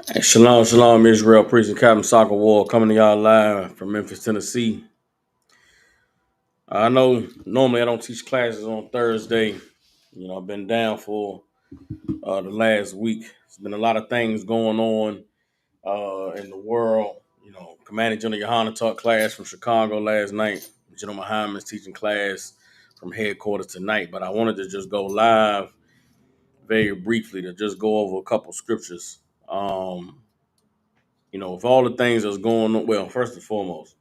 Shalom, shalom, Israel, priest and Captain Soccer War coming to y'all live from Memphis, Tennessee. I know normally I don't teach classes on Thursday. I've been down for the last week. There's been a lot of things going on in the world. Commanding General Yohana taught class from Chicago last night. General Muhammad's teaching class from headquarters tonight. But I wanted to just go live very briefly to just go over a couple scriptures. With all the things that's going on, well, first and foremost,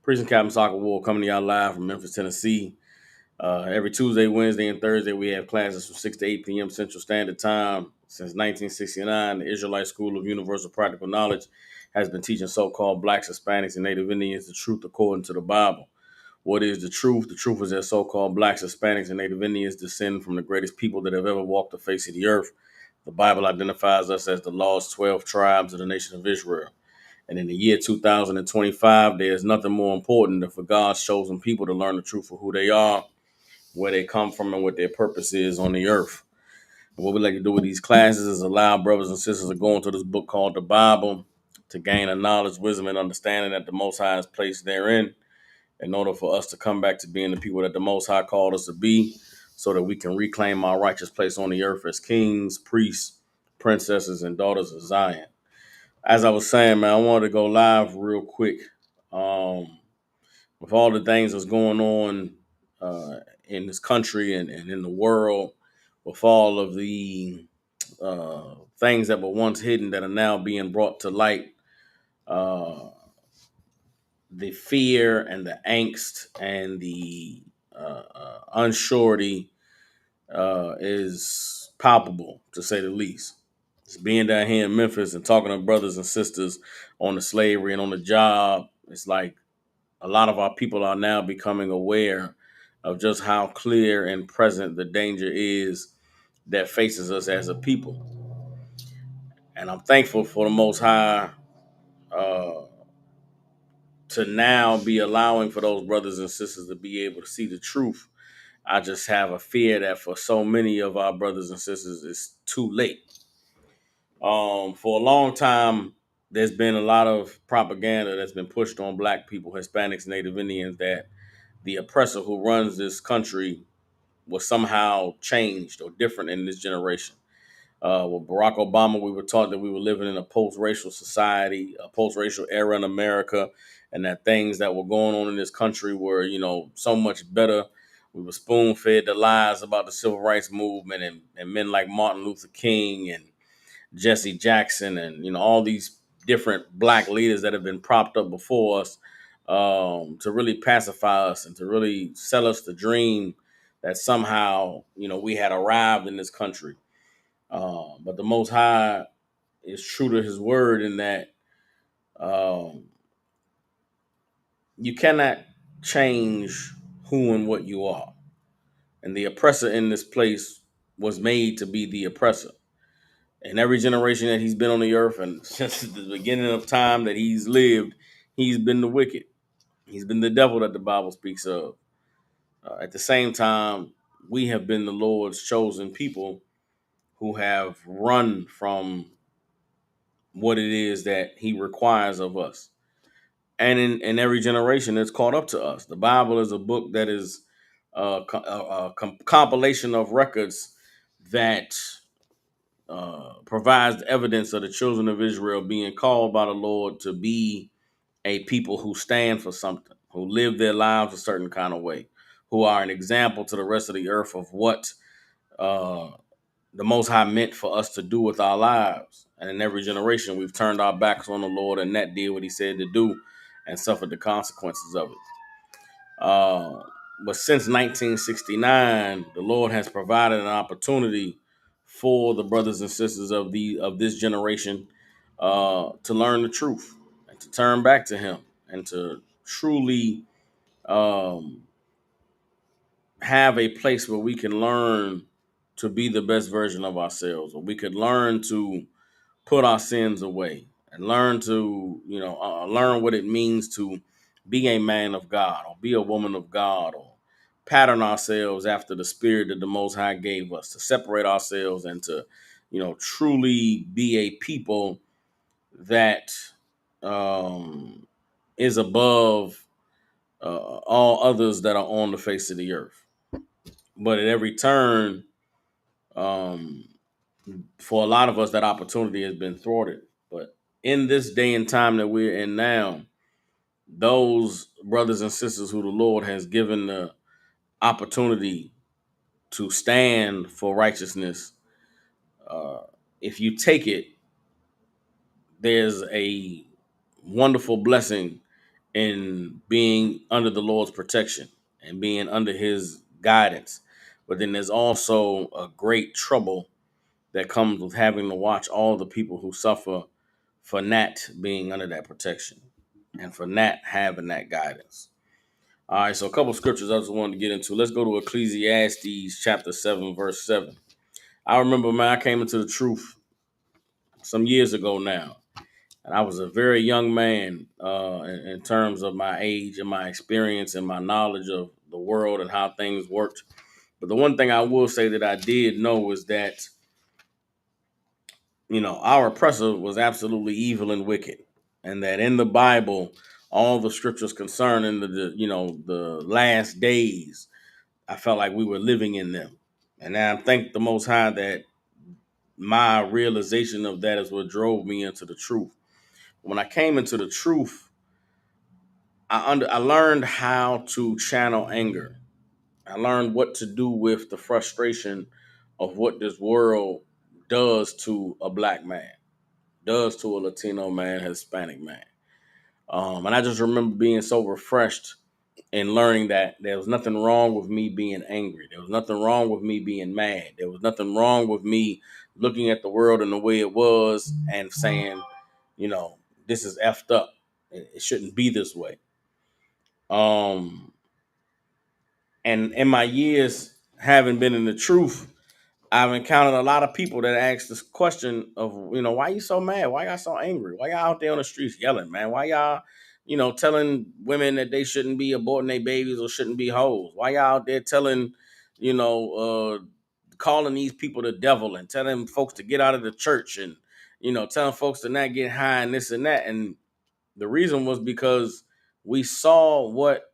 Prison Captain Soccer War coming to y'all live from Memphis, Tennessee. Every Tuesday, Wednesday, and Thursday, we have classes from 6 to 8 p.m. Central Standard Time. Since 1969, the Israelite School of Universal Practical Knowledge has been teaching so-called blacks, Hispanics, and Native Indians the truth according to the Bible. What is the truth? The truth is that so-called blacks, Hispanics, and Native Indians descend from the greatest people that have ever walked the face of the earth. The Bible identifies us as the lost 12 tribes of the nation of Israel. And in the year 2025, there's nothing more important than for God's chosen people to learn the truth of who they are, where they come from, and what their purpose is on the earth. And what we like to do with these classes is allow brothers and sisters to go into this book called the Bible to gain a knowledge, wisdom, and understanding that the Most High has placed therein in order for us to come back to being the people that the Most High called us to be so that we can reclaim our righteous place on the earth as kings, priests, princesses, and daughters of Zion. As I was saying, man, I wanted to go live real quick. Um, with all the things that's going on in this country and in the world, with all of the things that were once hidden that are now being brought to light, uh, the fear and the angst and the unsurety is palpable, to say the least. Just being down here in Memphis and talking to brothers and sisters on the slavery and on the job, it's like a lot of our people are now becoming aware of just how clear and present the danger is that faces us as a people. And I'm thankful for the Most High uh, to now be allowing for those brothers and sisters to be able to see the truth. I just have a fear that for so many of our brothers and sisters, it's too late. For a long time, there's been a lot of propaganda that's been pushed on black people, Hispanics, Native Indians, that the oppressor who runs this country was somehow changed or different in this generation. With Barack Obama, we were taught that we were living in a post-racial society, a post-racial era in America, and that things that were going on in this country were, so much better. We were spoon-fed the lies about the civil rights movement and men like Martin Luther King and Jesse Jackson and all these different black leaders that have been propped up before us to really pacify us and to really sell us the dream that somehow we had arrived in this country. But the Most High is true to His word in that um, you cannot change who and what you are, and the oppressor in this place was made to be the oppressor. In every generation that he's been on the earth, and since the beginning of time that he's lived, he's been the wicked. He's been the devil that the Bible speaks of. At the same time, we have been the Lord's chosen people who have run from what it is that he requires of us. And in every generation, it's caught up to us. The Bible is a book that is a compilation of records that provides evidence of the children of Israel being called by the Lord to be a people who stand for something, who live their lives a certain kind of way, who are an example to the rest of the earth of what uh, the Most High meant for us to do with our lives. And in every generation, we've turned our backs on the Lord and not did what He said to do and suffered the consequences of it. Uh, but since 1969, the Lord has provided an opportunity for the brothers and sisters of this generation to learn the truth and to turn back to Him and to truly um, have a place where we can learn to be the best version of ourselves, or we could learn to put our sins away and learn to, learn what it means to be a man of God or be a woman of God, or pattern ourselves after the spirit that the Most High gave us, to separate ourselves and to, truly be a people that um, is above all others that are on the face of the earth. But at every turn, um, for a lot of us, that opportunity has been thwarted. But in this day and time that we're in now, those brothers and sisters who the Lord has given the opportunity to stand for righteousness, uh, if you take it, there's a wonderful blessing in being under the Lord's protection and being under his guidance. But then there's also a great trouble that comes with having to watch all the people who suffer for not being under that protection and for not having that guidance. All right, so a couple of scriptures I just wanted to get into. Let's go to Ecclesiastes chapter 7, verse 7. I remember, man, I came into the truth some years ago now. And I was a very young man in terms of my age and my experience and my knowledge of the world and how things worked. But the one thing I will say that I did know is that, our oppressor was absolutely evil and wicked. And that in the Bible, all the scriptures concerning the last days, I felt like we were living in them. And I thank the Most High that my realization of that is what drove me into the truth. When I came into the truth, I learned how to channel anger. I learned what to do with the frustration of what this world does to a black man, does to a Latino man, Hispanic man. And I just remember being so refreshed and learning that there was nothing wrong with me being angry. There was nothing wrong with me being mad. There was nothing wrong with me looking at the world in the way it was and saying, you know, this is effed up. It shouldn't be this way. Um, And in my years having been in the truth, I've encountered a lot of people that ask this question of, why you so mad? Why y'all so angry? Why y'all out there on the streets yelling, man? Why y'all, telling women that they shouldn't be aborting their babies or shouldn't be hoes? Why y'all out there telling, you know, calling these people the devil and telling folks to get out of the church and, telling folks to not get high and this and that? And the reason was because we saw what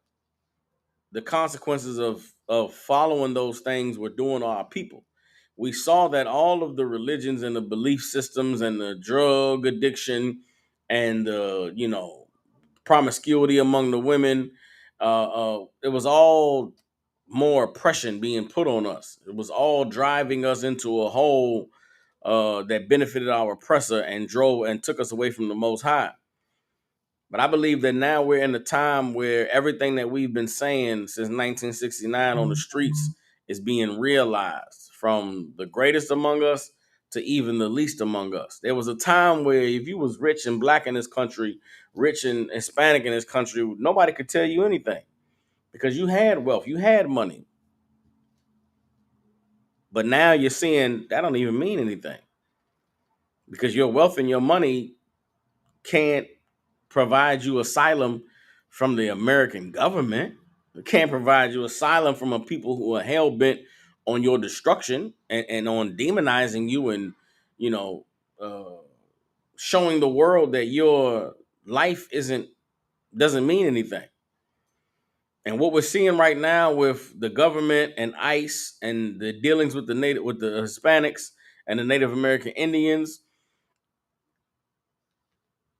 the consequences of following those things were doing to our people. We saw that all of the religions and the belief systems and the drug addiction and the promiscuity among the women, it was all more oppression being put on us. It was all driving us into a hole that benefited our oppressor and drove and took us away from the Most High. But I believe that now we're in a time where everything that we've been saying since 1969 on the streets is being realized, from the greatest among us to even the least among us. There was a time where if you was rich and black in this country, rich and Hispanic in this country, nobody could tell you anything because you had wealth, you had money. But now you're seeing that don't even mean anything because your wealth and your money can't provide you asylum from the American government. It can't provide you asylum from a people who are hell bent on your destruction and on demonizing you and you know uh, showing the world that your life doesn't mean anything. And what we're seeing right now with the government and ICE and the dealings with the Hispanics and the Native American Indians,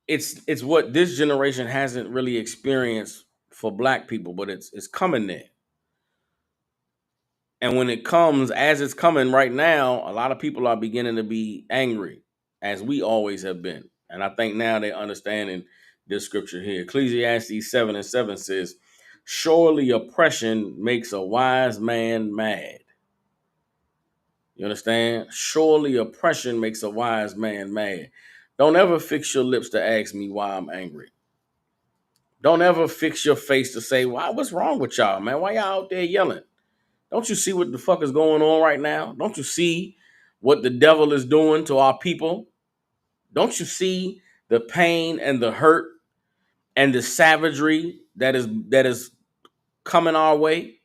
it's what this generation hasn't really experienced for black people, but it's coming there. And when it comes, as it's coming right now, a lot of people are beginning to be angry, as we always have been. And I think now they're understanding this scripture here. Ecclesiastes 7:7 says, surely oppression makes a wise man mad. You understand? Surely oppression makes a wise man mad. Don't ever fix your lips to ask me why I'm angry. Don't ever fix your face to say, "Why? What's wrong with y'all, man? Why y'all out there yelling? Don't you see what the fuck is going on right now? Don't you see what the devil is doing to our people? Don't you see the pain and the hurt and the savagery that is coming our way?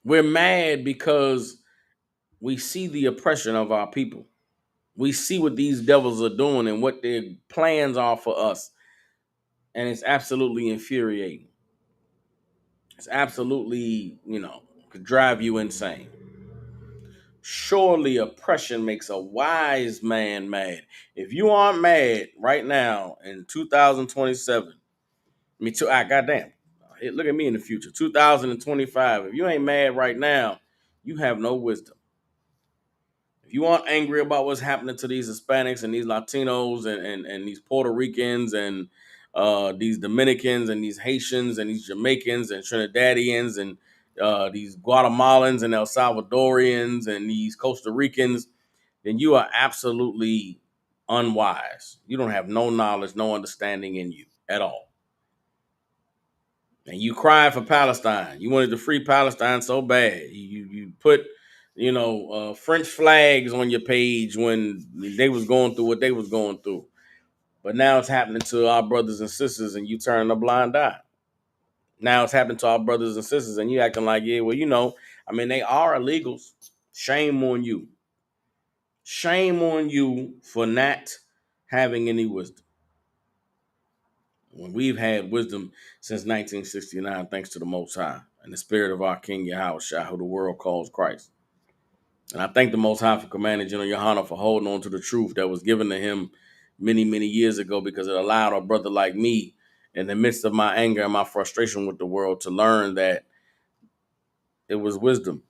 We're mad because we see the oppression of our people. We see what these devils are doing and what their plans are for us, and it's absolutely infuriating. It's absolutely, could drive you insane. Surely oppression makes a wise man mad. If you aren't mad right now in 2027, me too. Goddamn. Hey, look at me in the future, 2025. If you ain't mad right now, you have no wisdom. If you aren't angry about what's happening to these Hispanics and these Latinos and these Puerto Ricans and these Dominicans and these Haitians and these Jamaicans and Trinidadians and these Guatemalans and El Salvadorians and these Costa Ricans, then you are absolutely unwise. You don't have no knowledge, no understanding in you at all. And you cried for Palestine. You wanted to free Palestine so bad. You put French flags on your page when they was going through what they was going through. But now it's happening to our brothers and sisters, and you turn a blind eye. Now it's happening to our brothers and sisters, and you acting like, yeah, well, they are illegals. Shame on you. Shame on you for not having any wisdom. When we've had wisdom since 1969, thanks to the Most High and the spirit of our King Yahushua, who the world calls Christ. And I thank the Most High for Commanding General Yohana for holding on to the truth that was given to him many, many years ago, because it allowed a brother like me, in the midst of my anger and my frustration with the world, to learn that it was wisdom.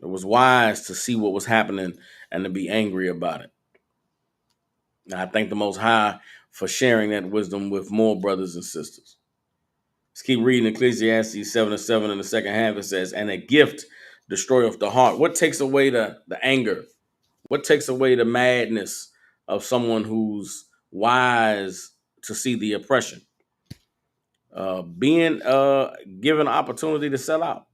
It was wise to see what was happening and to be angry about it. And I thank the Most High for sharing that wisdom with more brothers and sisters. Let's keep reading Ecclesiastes 7:7 in the second half. It says, and a gift destroyeth the heart. What takes away the anger? What takes away the madness of someone who's wise to see the oppression? Being given an opportunity to sell out.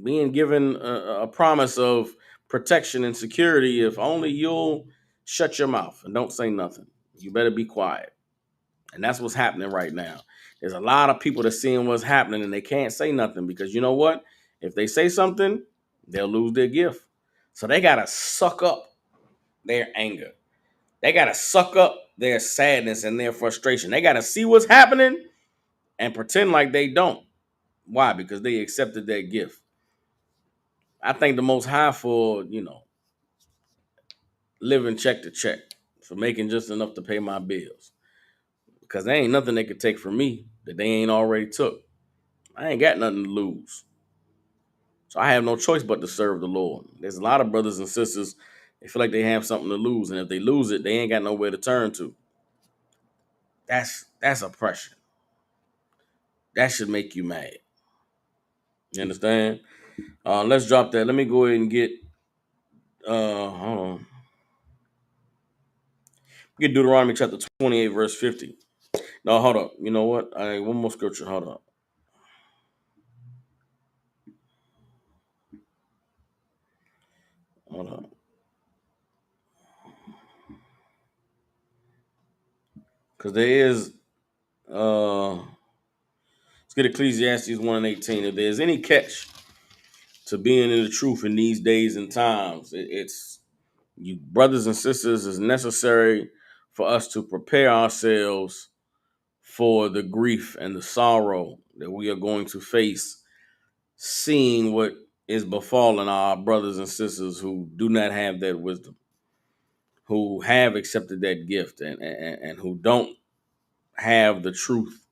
Being given a promise of protection and security if only you'll shut your mouth and don't say nothing. You better be quiet. And that's what's happening right now. There's a lot of people that seeing what's happening and they can't say nothing because you know what? If they say something, they'll lose their gift. So they got to suck up their anger. They got to suck up their sadness and their frustration. They got to see what's happening and pretend like they don't. Why? Because they accepted their gift. I thank the Most High for, living check to check, for making just enough to pay my bills. Because there ain't nothing they could take from me that they ain't already took. I ain't got nothing to lose. So I have no choice but to serve the Lord. There's a lot of brothers and sisters, they feel like they have something to lose. And if they lose it, they ain't got nowhere to turn to. That's oppression. That should make you mad. You understand? Let's drop that. Let me go ahead and get hold on. Get Deuteronomy chapter 28, verse 50. No, hold up. You know what? One more scripture. Hold up. Hold up. Because there is let's get Ecclesiastes 1 and 18. If there's any catch to being in the truth in these days and times, it's you brothers and sisters, is necessary for us to prepare ourselves for the grief and the sorrow that we are going to face, seeing what is befalling our brothers and sisters who do not have that wisdom, who have accepted that gift and who don't have the truth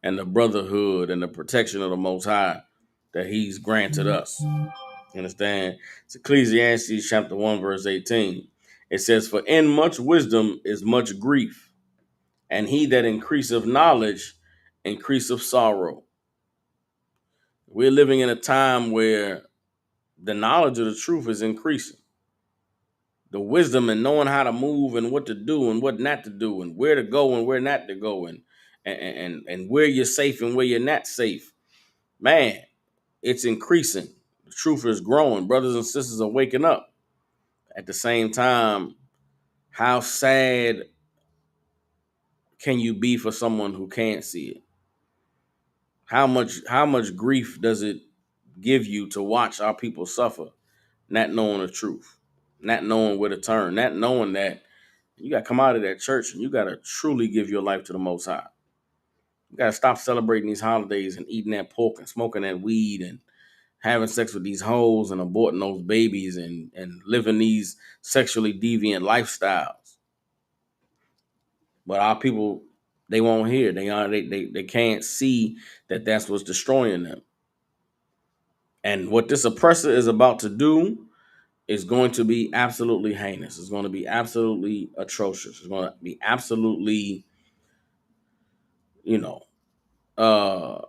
and the brotherhood and the protection of the Most High that He's granted us. You understand? It's Ecclesiastes chapter 1, verse 18. It says, for in much wisdom is much grief, and he that increaseth knowledge increaseth sorrow. We're living in a time where the knowledge of the truth is increasing. The wisdom and knowing how to move and what to do and what not to do and where to go and where not to go and where you're safe and where you're not safe. Man, it's increasing. The truth is growing. Brothers and sisters are waking up. At the same time, how sad can you be for someone who can't see it? How much grief does it give you to watch our people suffer, not knowing the truth, not knowing where to turn, not knowing that You got to come out of that church and you got to truly give your life to the Most High. You got to stop celebrating these holidays and eating that pork and smoking that weed and having sex with these hoes and aborting those babies and living these sexually deviant lifestyles. But our people, they won't hear. They can't see that that's what's destroying them. And what this oppressor is about to do is going to be absolutely heinous. It's going to be absolutely atrocious. It's going to be absolutely, you know, uh,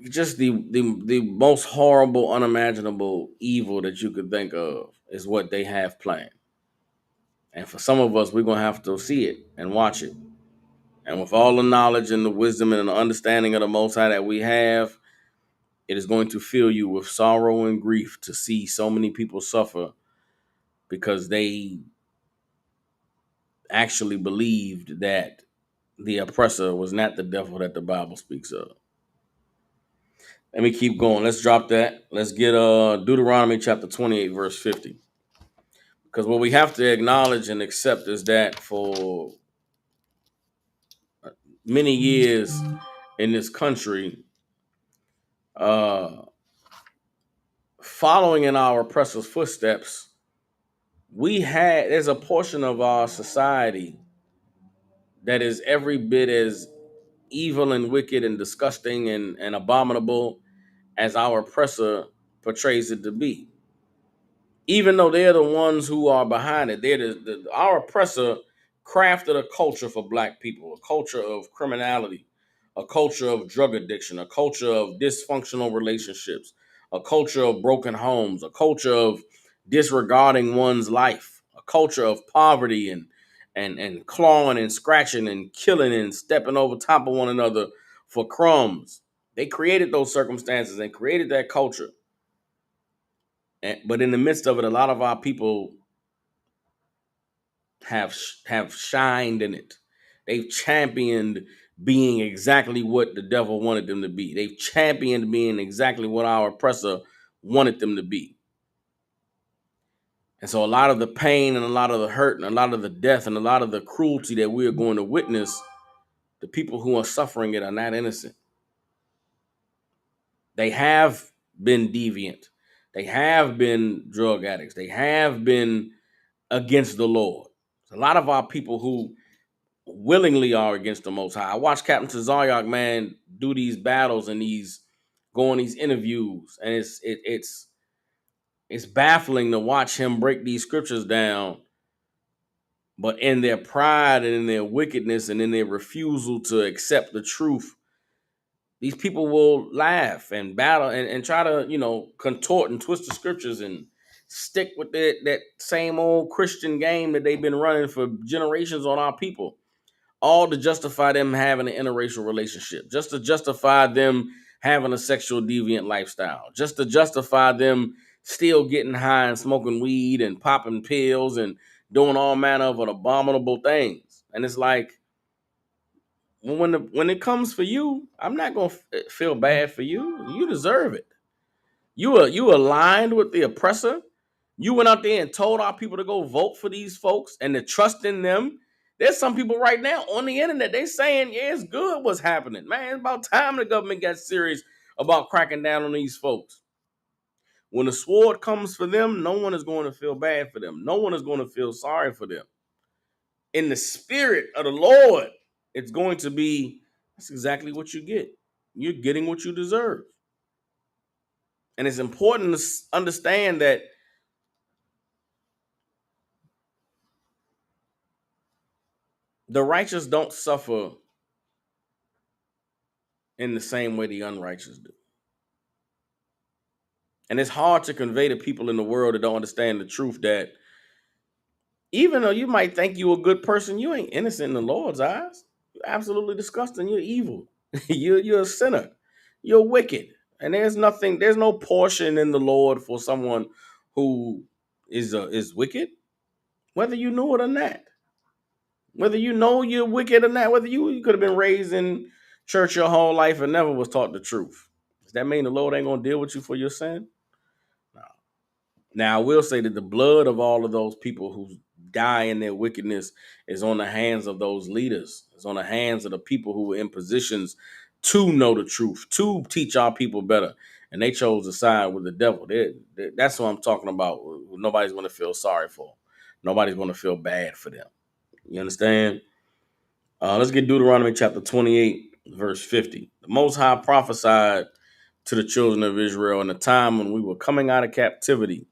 just the most horrible, unimaginable evil that you could think of is what they have planned. And for some of us, we're going to have to see it and watch it. And with all the knowledge and the wisdom and the understanding of the Most High that we have, it is going to fill you with sorrow and grief to see so many people suffer because they actually believed that the oppressor was not the devil that the Bible speaks of. Let me keep going. Let's drop that. Let's get Deuteronomy chapter 28, verse 50. Because what we have to acknowledge and accept is that for many years in this country, following in our oppressor's footsteps, there's a portion of our society that is every bit as evil and wicked and disgusting and abominable as our oppressor portrays it to be. Even though they're the ones who are behind it, our oppressor crafted a culture for black people, a culture of criminality, a culture of drug addiction, a culture of dysfunctional relationships, a culture of broken homes, a culture of disregarding one's life, a culture of poverty and clawing and scratching and killing and stepping over top of one another for crumbs. They created those circumstances and created that culture. But in the midst of it, a lot of our people have shined in it. They've championed being exactly what the devil wanted them to be. They've championed being exactly what our oppressor wanted them to be. And so a lot of the pain and a lot of the hurt and a lot of the death and a lot of the cruelty that we are going to witness, the people who are suffering it are not innocent. They have been deviant. They have been drug addicts. They have been against the Lord. A lot of our people who willingly are against the Most High. I watched Captain Tazaryak, man, do these battles and go on these interviews, and it's baffling to watch him break these scriptures down. But in their pride and in their wickedness and in their refusal to accept the truth, these people will laugh and battle and try to, contort and twist the scriptures and stick with that same old Christian game that they've been running for generations on our people, all to justify them having an interracial relationship, just to justify them having a sexual deviant lifestyle, just to justify them still getting high and smoking weed and popping pills and doing all manner of abominable things. And it's like, when it comes for you, I'm not gonna feel bad for you. You deserve it. You aligned with the oppressor. You went out there and told our people to go vote for these folks and to trust in them. There's some people right now on the internet, they saying, yeah, it's good what's happening. Man, it's about time the government got serious about cracking down on these folks. When the sword comes for them, no one is going to feel bad for them. No one is going to feel sorry for them. In the spirit of the Lord, it's going to be, that's exactly what you get. You're getting what you deserve. And it's important to understand that the righteous don't suffer in the same way the unrighteous do. And it's hard to convey to people in the world that don't understand the truth that even though you might think you're a good person, you ain't innocent in the Lord's eyes. You're absolutely disgusting. You're evil. You're a sinner. You're wicked. And there's no portion in the Lord for someone who is wicked, whether you know it or not. Whether you know you're wicked or not, whether you could have been raised in church your whole life and never was taught the truth. Does that mean the Lord ain't gonna deal with you for your sin? No. Now I will say that the blood of all of those people who die in their wickedness is on the hands of those leaders. It's on the hands of the people who were in positions to know the truth, to teach our people better. And they chose to side with the devil. That's what I'm talking about. Nobody's going to feel sorry for. Nobody's going to feel bad for them. You understand? Let's get Deuteronomy chapter 28, verse 50. The Most High prophesied to the children of Israel in the time when we were coming out of captivity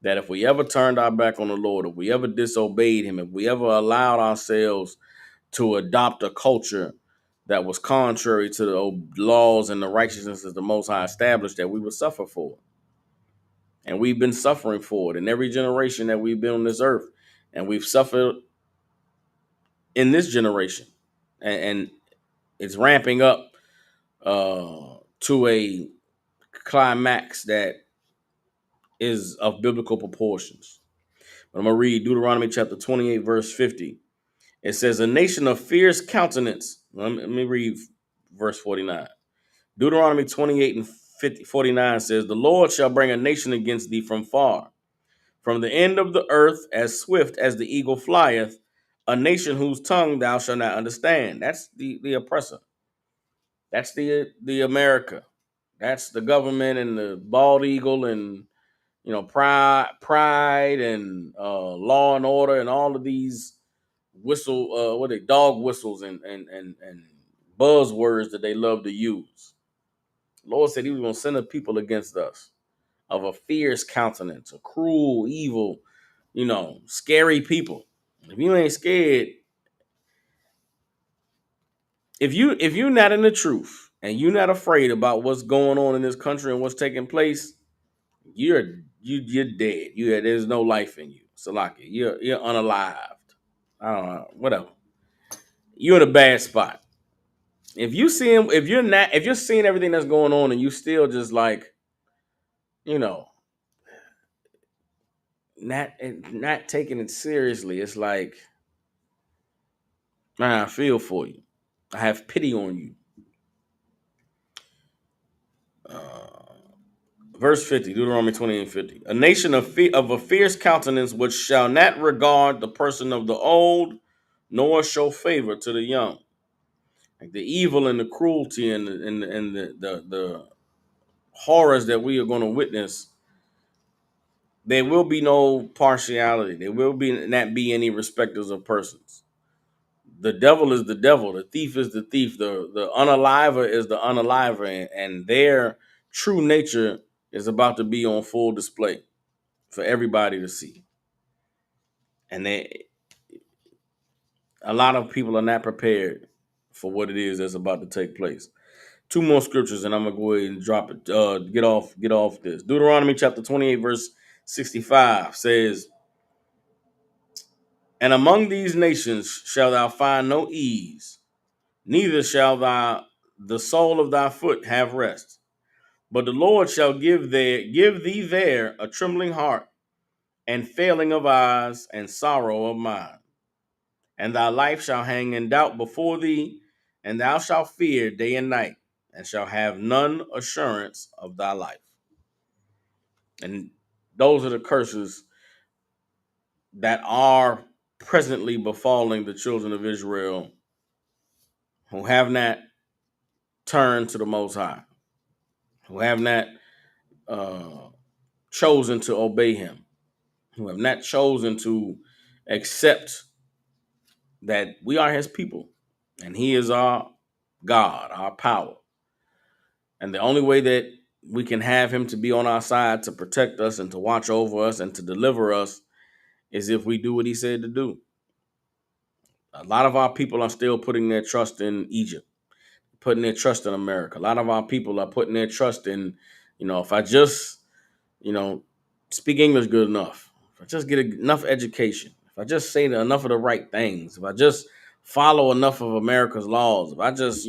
that if we ever turned our back on the Lord, if we ever disobeyed him, if we ever allowed ourselves to adopt a culture that was contrary to the laws and the righteousness that the Most High established, that we would suffer for it. And we've been suffering for it in every generation that we've been on this earth. And we've suffered in this generation. And it's ramping up to a climax that is of biblical proportions. But I'm going to read Deuteronomy chapter 28, verse 50. It says, a nation of fierce countenance. Let me read verse 49. Deuteronomy 28 and 49 says, the Lord shall bring a nation against thee from far, from the end of the earth, as swift as the eagle flieth, a nation whose tongue thou shalt not understand. That's the oppressor. That's the America. That's the government and the bald eagle and pride and law and order and all of these dog whistles and buzzwords that they love to use. The Lord said he was going to send a people against us of a fierce countenance, a cruel, evil, scary people. If you ain't scared, if you're not in the truth and you're not afraid about what's going on in this country and what's taking place, you're dead. There's no life in you. Salaki, you're unalived. I don't know, whatever. You're in a bad spot. If you're seeing everything that's going on and you still just like, not taking it seriously, it's like, man, I feel for you. I have pity on you. Verse 50, Deuteronomy 28:50. A nation of a fierce countenance which shall not regard the person of the old, nor show favor to the young. Like the evil and the cruelty and the horrors that we are going to witness, there will be no partiality. There will not be any respecters of persons. The devil is the devil. The thief is the thief. The unaliver is the unaliver, and their true nature is about to be on full display for everybody to see. And a lot of people are not prepared for what it is that's about to take place. Two more scriptures, and I'm gonna go ahead and drop it. Get off this. Deuteronomy chapter 28, verse 65 says, and among these nations shalt thou find no ease, neither shall the sole of thy foot have rest. But the Lord shall give thee there a trembling heart, and failing of eyes, and sorrow of mind. And thy life shall hang in doubt before thee, and thou shalt fear day and night, and shall have none assurance of thy life. And those are the curses that are presently befalling the children of Israel who have not turned to the Most High, who have not chosen to obey him, who have not chosen to accept that we are his people and he is our God, our power. And the only way that we can have him to be on our side, to protect us and to watch over us and to deliver us, is if we do what he said to do. A lot of our people are still putting their trust in Egypt, putting their trust in America. A lot of our people are putting their trust in, if I just, speak English good enough, if I just get enough education, if I just say enough of the right things, if I just follow enough of America's laws, if I just,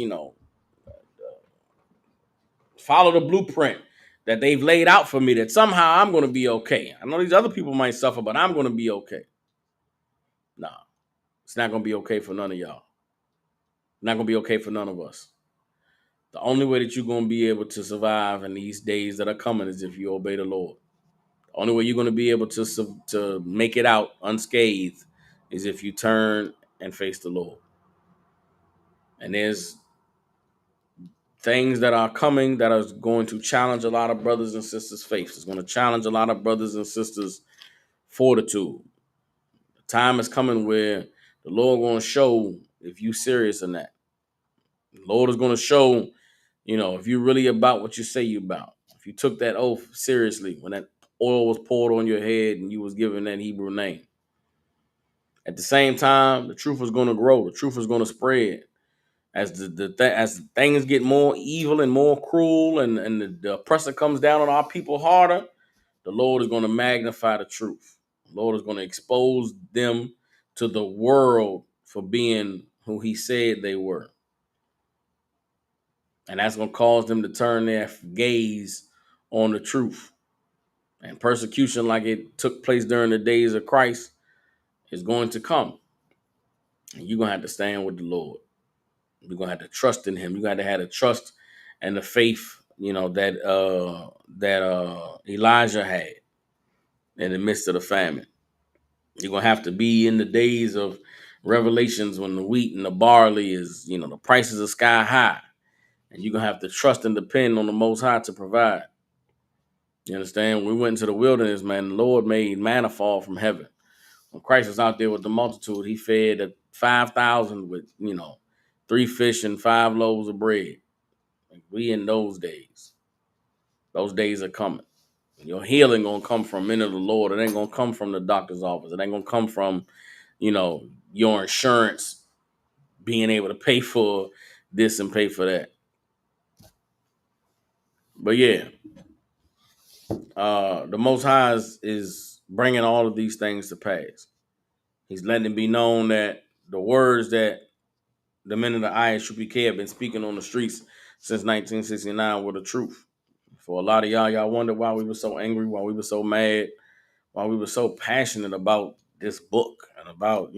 follow the blueprint that they've laid out for me, that somehow I'm going to be okay. I know these other people might suffer, but I'm going to be okay. Nah, it's not going to be okay for none of y'all. Not going to be okay for none of us. The only way that you're going to be able to survive in these days that are coming is if you obey the Lord. Only way you're going to be able to make it out unscathed is if you turn and face the Lord. And there's things that are coming that are going to challenge a lot of brothers and sisters' faith. It's going to challenge a lot of brothers and sisters' fortitude. The time is coming where the Lord going to show if you serious or not. The Lord is going to show, if you really about what you say you about. If you took that oath seriously when that oil was poured on your head and you was given that Hebrew name. At the same time, the truth is going to grow. The truth is going to spread. As as things get more evil and more cruel, and the oppressor comes down on our people harder, the Lord is going to magnify the truth. The Lord is going to expose them to the world for being who He said they were, and that's going to cause them to turn their gaze on the truth. And persecution, like it took place during the days of Christ, is going to come, and you're going to have to stand with the Lord. You're gonna have to trust in Him. You got to have the trust and the faith, that Elijah had in the midst of the famine. You're gonna have to be in the days of Revelations when the wheat and the barley is, the prices are sky high, and you're gonna have to trust and depend on the Most High to provide. You understand? We went into the wilderness, man. The Lord made manna fall from heaven. When Christ was out there with the multitude, He fed 5,000 with 3 fish and 5 loaves of bread. We in those days. Those days are coming. Your healing gonna come from men of the Lord. It ain't gonna come from the doctor's office. It ain't gonna come from, your insurance being able to pay for this and pay for that. But yeah, the Most High is bringing all of these things to pass. He's letting it be known that the words that the men of the ISUPK have been speaking on the streets since 1969 were the truth. For a lot of y'all wonder why we were so angry, why we were so mad, why we were so passionate about this book and about,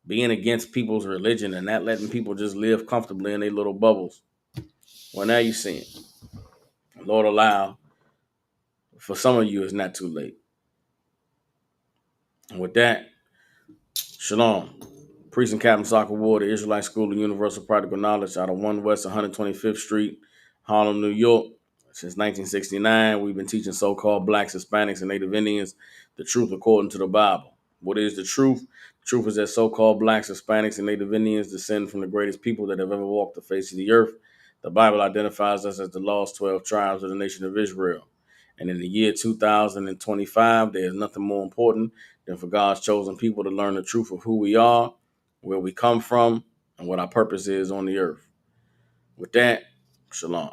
being against people's religion and not letting people just live comfortably in their little bubbles. Well, now you see it. Lord allow, for some of you, it's not too late. And with that, Shalom. Priest and Captain Soccer Ward, the Israelite School of Universal Practical Knowledge out of 1 West 125th Street, Harlem, New York. Since 1969, we've been teaching so-called blacks, Hispanics, and Native Indians the truth according to the Bible. What is the truth? The truth is that so-called blacks, Hispanics, and Native Indians descend from the greatest people that have ever walked the face of the earth. The Bible identifies us as the lost 12 tribes of the nation of Israel. And in the year 2025, there is nothing more important than for God's chosen people to learn the truth of who we are, where we come from, and what our purpose is on the earth. With that, Shalom.